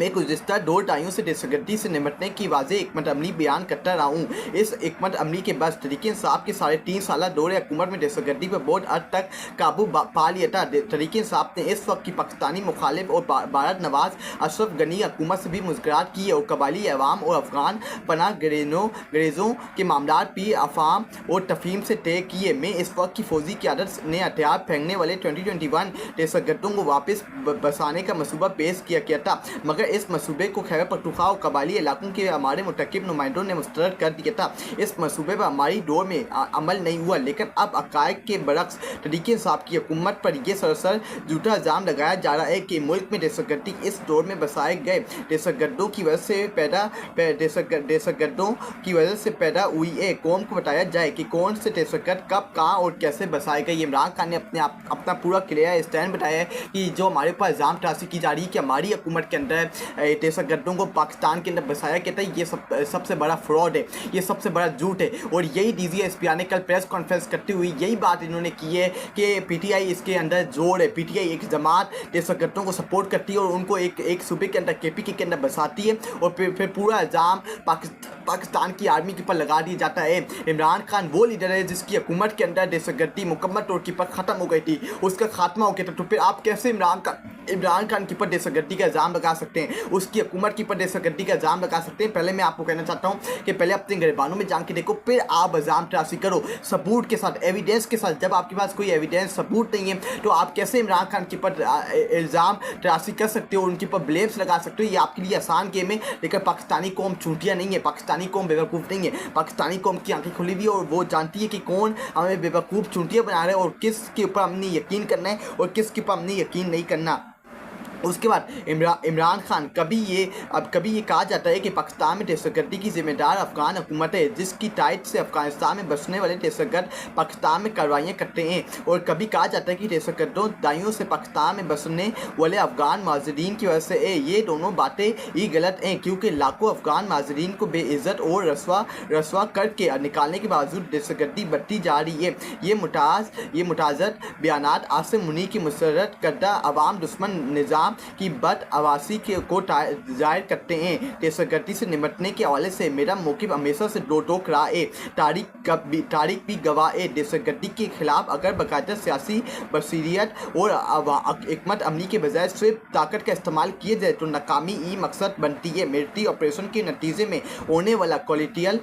मैं गुज़िस्ता 2 दहाइयों से दहशतगर्दी से निपटने की वाज़ेह हिकमत अमली बयान करता रहा हूँ। इस हिकमत अमली के बाद तहरीक-ए-इंसाफ के साढ़े 3 साला दौरे हुकूमत में दहशतगर्दी पर बहुत हद तक काबू पा लिया था। तहरीक-ए-इंसाफ ने इस वक्त की पाकिस्तानी मुखालिफ और भारत नवाज अशरफ गनी हुकूमत से भी मुज़ाकरात किए और कबायली अवाम और अफगान पनाह गरेज़ों के मामलात भी अफाम और तफहीम से तय किए। मैं इस वक्त की फौजी क़यादत ने हथियार फेंकने वाले 2021 दहशतगर्दों को वापस बसाने का मनसूबा पेश किया था, मगर इस मंसूबे को खैबर पख्तूनख्वा और कबायली इलाकों के हमारे मुतकिब नुमाइंदों ने मुस्तरद कर दिया था। इस मंसूबे पर हमारी दौर में अमल नहीं हुआ, लेकिन अब हक़ाइक़ के बरक्स तहरीक-ए-इंसाफ की हुकूमत पर यह सरासर झूठा इल्ज़ाम लगाया जा रहा है कि मुल्क में दहशतगर्दी इस दौर में बसाए गए दहशतगर्दों की वजह से पैदा हुई है। कौम को बताया जाए कि कौन से दहशतगर्द कब, कहाँ और कैसे बसाए गए। इमरान खान ने अपना पूरा क्लियर स्टैंड बताया है कि जो हमारे ऊपर इल्ज़ाम तराशी की जा रही है कि हमारी हुकूमत के अंदर दहशतगर्दों को पाकिस्तान के अंदर बसाया गया था, ये सबसे बड़ा फ्रॉड है, ये सबसे बड़ा झूठ है। और यही DGSP ने कल प्रेस कॉन्फ्रेंस करते हुए यही बात इन्होंने की है कि PTI इसके अंदर जोड़ है। PTI एक जमात दहशतगर्दों को सपोर्ट करती है और उनको एक सूबे के अंदर KPK के अंदर बसाती है और फिर पूरा इल्ज़ाम पाकिस्तान की आर्मी के ऊपर लगा दिया जाता है। इमरान खान वो लीडर है जिसकी हुकूमत के अंदर दहशतगर्दी मुकम्मल तौर के ऊपर ख़त्म हो गई थी, उसका खात्मा हो गया था। तो फिर आप कैसे इमरान खान के ऊपर दहशतगर्दी का इल्ज़ाम लगा सकते हैं, उसकी हुकूमत के ऊपर दहशतगर्दी का इल्ज़ाम लगा सकते हैं? पहले मैं आपको कहना चाहता हूँ कि पहले अपने गिरबानों में जान के देखो, फिर आप इल्ज़ाम तराशी करो सबूत के साथ, एविडेंस के साथ। जब आपके पास कोई एविडेंस सबूत नहीं है तो आप कैसे इमरान खान के ऊपर इल्ज़ाम तराशी कर सकते हो, उनके ऊपर ब्लेम्स लगा सकते हो? ये आपके लिए आसान गेम है, लेकिन पाकिस्तानी कौम चूंटिया नहीं है, पाकिस्तानी कौम बेवकूफ़ नहीं है। पाकिस्तानी कौम की आंखें खुली हुई है और वो जानती है कि कौन हमें बेवकूफ़ चूंटिया बना रहा है और किसके ऊपर हमने यकीन करना है और किसके ऊपर हमने यकीन नहीं करना। उसके बाद इमरान खान कभी ये कहा जाता है कि पाकिस्तान में दहशतगर्दी की जिम्मेदार अफगान हुकूमत है, जिसकी टाइट से अफगानिस्तान में बसने वाले दहशतगर्द पाकिस्तान में कार्रवाइयाँ करते हैं। और कभी कहा जाता है कि दहशतगर्दों दाइयों से पाकिस्तान में बसने वाले अफगान महाजरीन की वजह से है। ये दोनों बातें ही गलत हैं, क्योंकि लाखों अफगान महाजरीन को बेइज्जत और रसवा करके निकालने के बावजूद दहशतगर्दी बढ़ती जा रही है। ये मुताज़त बयानात आसिम मुनी की मुसर्रत करदा अवाम दुश्मन निज़ाम की बद आवासी को जाहिर करते हैं। दहशतगर्दी से निपटने के हवाले से मेरा मौक़िफ़ हमेशा से दो टोक रहा है। तारीख भी गवाह है। दहशतगर्दी के खिलाफ अगर बाकायदा सियासी बसीरियत और हिकमत अमली के बजाय सिर्फ ताकत का इस्तेमाल किया जाए तो नाकामी ही मकसद बनती है। मिलिट्री ऑपरेशन के नतीजे में होने वाला कोलेटरल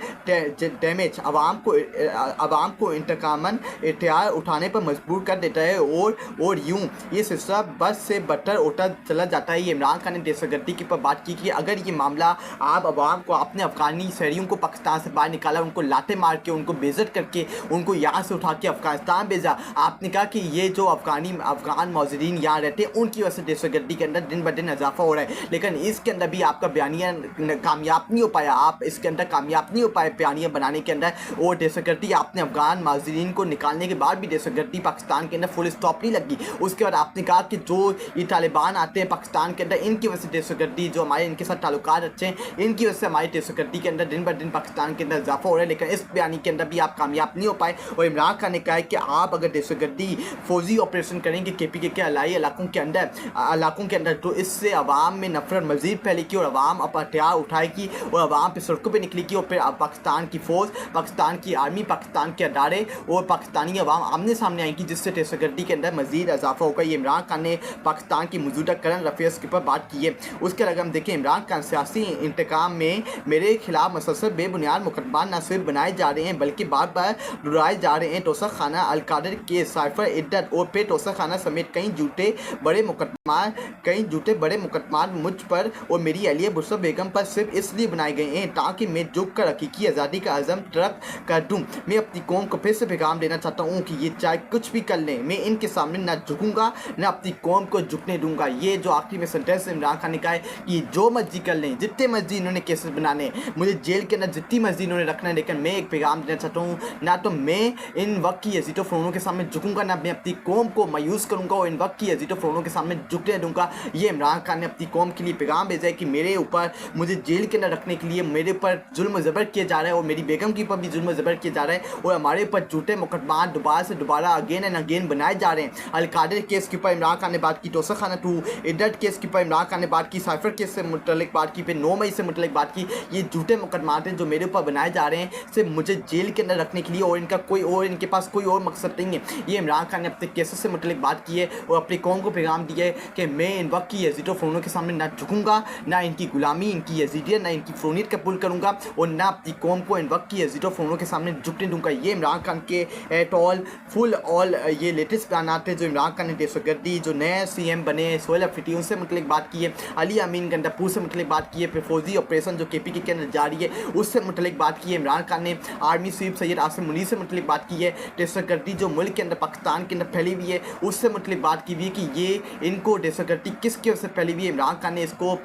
डैमेज आवाम को इंतकामन एहतियात उठाने पर मजबूर कर देता है और यूँ ये सिलसिला बस से बदतर होता चला जाता है। इमरान खान ने दहशतगर्दी के ऊपर बात की कि अगर ये मामला आप अवाम को, आपने अफगानी शहरियों को पाकिस्तान से बाहर निकाला, उनको लाते मार के, उनको बेइज्जत करके, उनको यहाँ से उठा के अफगानिस्तान भेजा, आपने कहा कि ये जो अफगान मौजूदीन यहाँ रहते हैं उनकी वजह से दहशतगर्दी के अंदर दिन ब दिन इजाफा हो रहा है। लेकिन इसके अंदर भी आपका बयानिया कामयाब नहीं हो पाया, आप इसके अंदर कामयाब नहीं हो पाए बयानिया बनाने के अंदर। और दहशतगर्दी आपने अफगान मौजूदीन को निकालने के बाद भी दहशतगर्दी पाकिस्तान के अंदर फुल स्टॉप नहीं लगी। उसके बाद आपने कहा कि जो ये तालिबान आते हैं पाकिस्तान के अंदर, इनकी वजह से दहशतगर्दी, जो हमारे इनके साथ ताल्लुकात अच्छे हैं, इनकी वजह से हमारी दहशतगर्दी के अंदर दिन ब दिन पाकिस्तान के अंदर इजाफा हो रहा है। लेकिन इस बयानी के अंदर भी आप कामयाब नहीं हो पाए। और इमरान खान ने कहा है कि आप अगर दहशतगर्दी फौजी ऑपरेशन करेंगे KPK के अलाई इलाकों के अंदर तो इससे अवाम में नफरत मजीद फैलेगी और अवाम अपना हथियार उठाएगी और अवाम पे सड़कों पर निकलेगी और फिर पाकिस्तान की फ़ौज, पाकिस्तान की आर्मी, पाकिस्तान के अदारे और पाकिस्तानी अवाम आमने सामने आएंगी, जिससे दहशतगर्दी के अंदर मजीद इजाफा होगा। ये इमरान खान ने पाकिस्तान की मौजूदा करंट अफेयर्स के ऊपर बात की है। उसके अलावा हम देखें, इमरान खान सियासी इंतकाम में मेरे खिलाफ मसलसल बेबुनियाद मुकदमा न सिर्फ बनाए जा रहे हैं बल्कि बार बार दोहराए जा रहे हैं। तोसा खाना अलकादर के साइफर इद्दत और फिर तोसा खाना समेत कई झूठे बड़े मुकदमा मुझ पर और मेरी अलिया बुरसा बेगम पर सिर्फ इसलिए बनाए गए हैं ताकि मैं झुक कर हकीकी आज़ादी का अज़म तरक कर दूँ। मैं अपनी कौम को फिर से पैगाम देना चाहता हूँ कि ये चाहे कुछ भी कर लें, मैं इनके सामने ना झुकूँगा, ना अपनी कौम को झुकने दूँगा। ये जो आखिरी में सेंटेंस इमरान खान ने कहा है कि जो मर्जी कर लें, जितने मर्जी इन्होंने केसेस बनाने, मुझे जेल के अंदर जितनी मर्जी इन्होंने रखना है, लेकिन मैं एक पैगाम देना चाहता हूँ, ना तो मैं इन वक्त की यजीदो फ़िरौनों के सामने झुकूँगा, ना मैं अपनी कौम को मायूस करूँगा और इन वक्त की यजीदो फ़िरौनों के सामने झुकने दूँगा। ये इमरान खान ने अपनी कौम के लिए पैगाम भेजा है कि मेरे ऊपर, मुझे जेल के अंदर रखने के लिए मेरे ऊपर जुल्म ज़बर किया जा रहा है और मेरी बेगम के ऊपर भी जुल्म ज़बर किया जा रहा है और हमारे ऊपर झूठे मुकदमा दोबारा से दोबारा अगेन एंड अगेन बनाए जा रहे हैं। अलकादर केस के ऊपर इमरान खान ने बात की, तोसा खाना 2 इंडट केस के ऊपर इमरान खान ने बात की, साइफर केस से मुतल्लिक बात की, फिर 9 मई से मुतल्लिक बात की। ये झूठे मुकदमात हैं जो मेरे ऊपर बनाए जा रहे हैं सिर्फ मुझे जेल के अंदर रखने के लिए, और इनका कोई और, इनके पास कोई और मकसद नहीं है। ये इमरान खान ने अपने केसेस से मुतल्लिक बात की है और अपनी कौम को पैगाम दिया है कि मैं इन वक्त की यजीद फ़्रोनों के सामने ना झुकूंगा, ना इनकी गुलामी, इनकी यजीदियत, ना इनकी फ़्रोनियत कबूल करूंगा, और ना अपनी कौम को इन वक्त की यजीद फ़्रोनों के सामने झुकने दूंगा। ये इमरान खान के एट ऑल फुल ऑल ये लेटेस्ट बयान थे जो इमरान खान ने दहशतगर्दी, जो नए CM बने सोहेल अफरीदी, उनसे मुतल्लिक बात की है, अली अमीन गंडापुर से मुतल्लिक बात की है, फिर फौजी ऑपरेशन जो KPK के अंदर जारी है उससे मुतल्लिक बात की है। इमरान खान ने आर्मी चीफ सैयद आसिम मुनीर से मुतल्लिक बात की है, दहशतगर्दी जो मुल्क के अंदर पाकिस्तान के अंदर फैली हुई है उससे मुतल्लिक बात की हुई है कि ये इनको दहशतगर्दी किसकी वजह से फैली हुई है। इमरान खान ने इसको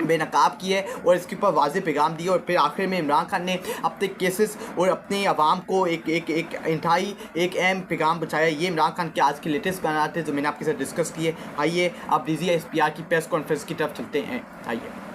बेनकाब की है और इसके ऊपर वाज़ेह पैगाम दिया। और फिर आखिर में इमरान खान ने अपने केसेस और अपने अवाम को एक इंतहाई एक अहम पैगाम बचाया। ये इमरान खान के आज के लेटेस्ट बयान थे जो मैंने आपके साथ डिस्कस किए। आइए अब DGI SPR की प्रेस कॉन्फ्रेंस की तरफ चलते हैं। आइए।